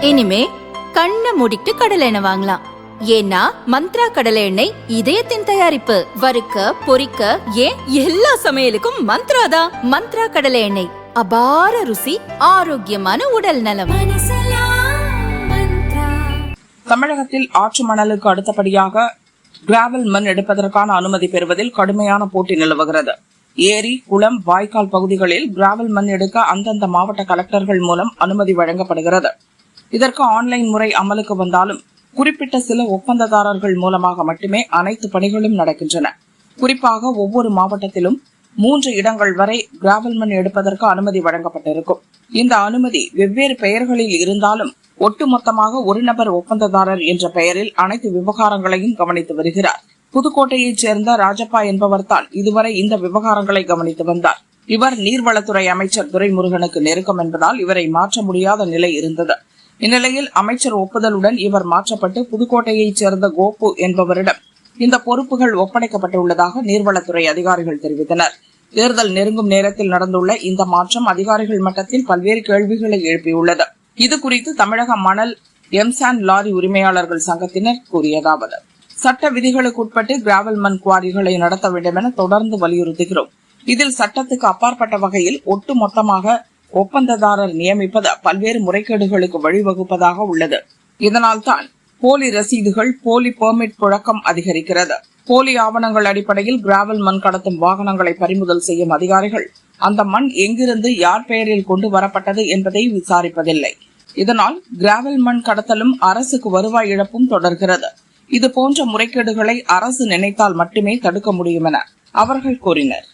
இனிமே கண்ணை மூடிட்டு கடலை எண்ணெய் வாங்கலாம். ஏன்னா மந்த்ரா கடலை எண்ணெய் இதயத்தின் தயாரிப்பு. வறுக்க பொரிக்க ஏன் எல்லா சமையலுக்கும் மந்த்ரா தான். மந்த்ரா கடலை எண்ணெய், அபார ருசி, ஆரோக்கியமான உடல் நலம். தமிழகத்தில் ஆற்று மணலுக்கு அடுத்தபடியாக கிராவல் மண் எடுப்பதற்கான அனுமதி பெறுவதில் கடுமையான போட்டி நிலவுகிறது. ஏரி, குளம், வாய்க்கால் பகுதிகளில் கிராவல் மண் எடுக்க அந்தந்த மாவட்ட கலெக்டர்கள் மூலம் அனுமதி வழங்கப்படுகிறது. இதற்கு ஆன்லைன் முறை அமலுக்கு வந்தாலும் குறிப்பிட்ட சில ஒப்பந்ததாரர்கள் மூலமாக மட்டுமே அனைத்து பணிகளும் நடக்கின்றன. குறிப்பாக ஒவ்வொரு மாவட்டத்திலும் 3 இடங்கள் வரை கிராவல் மண் எடுப்பதற்கு அனுமதி வழங்கப்பட்டிருக்கும். இந்த அனுமதி வெவ்வேறு பெயர்களில் இருந்தாலும் ஒட்டுமொத்தமாக ஒரு நபர் ஒப்பந்ததாரர் என்ற பெயரில் அனைத்து விவகாரங்களையும் கவனித்து வருகிறார். புதுக்கோட்டையைச் சேர்ந்த ராஜப்பா என்பவர் தான் இதுவரை இந்த விவகாரங்களை கவனித்து வந்தார். இவர் நீர்வளத்துறை அமைச்சர் துரைமுருகனுக்கு நெருக்கம் என்பதால் இவரை மாற்ற முடியாத நிலை இருந்தது. இந்நிலையில் அமைச்சர் ஒப்புதலுடன் இவர் மாற்றப்பட்டு புதுக்கோட்டையைச் சேர்ந்த கோபு என்பவரிடம் இந்த பொறுப்புகள் ஒப்படைக்கப்பட்டுள்ளதாக நீர்வளத்துறை அதிகாரிகள் தெரிவித்தனர். தேர்தல் நெருங்கும் நேரத்தில் நடந்துள்ள இந்த மாற்றம் அதிகாரிகள் மட்டத்தில் பல்வேறு கேள்விகளை எழுப்பியுள்ளது. இது குறித்து தமிழக மணல் எம்சாண்ட் லாரி உரிமையாளர்கள் சங்கத்தினர் கூறியதாவது: சட்ட விதிகளுக்குட்பட்டு கிராவல் மண் குவாரிகளை நடத்த வேண்டும் என தொடர்ந்து வலியுறுத்துகிறோம். இதில் சட்டத்துக்கு அப்பாற்பட்ட வகையில் ஒட்டுமொத்தமாக ஒப்பந்ததாரர் நியமிப்பது பல்வேறு முறைகேடுகளுக்கு வழிவகுப்பதாக உள்ளது. இதனால்தான் போலி ரசீதுகள், போலி பெர்மிட் புழக்கம் அதிகரிக்கிறது. போலி ஆவணங்கள் அடிப்படையில் கிராவல் மண் கடத்தும் வாகனங்களை பறிமுதல் செய்யும் அதிகாரிகள் அந்த மண் எங்கிருந்து யார் பெயரில் கொண்டு வரப்பட்டது என்பதை விசாரிப்பதில்லை. இதனால் கிராவல் மண் கடத்தலும் அரசுக்கு வருவாய் இழப்பும் தொடர்கிறது. இது போன்ற முறைகேடுகளை அரசு நினைத்தால் மட்டுமே தடுக்க முடியும் என அவர்கள் கூறினர்.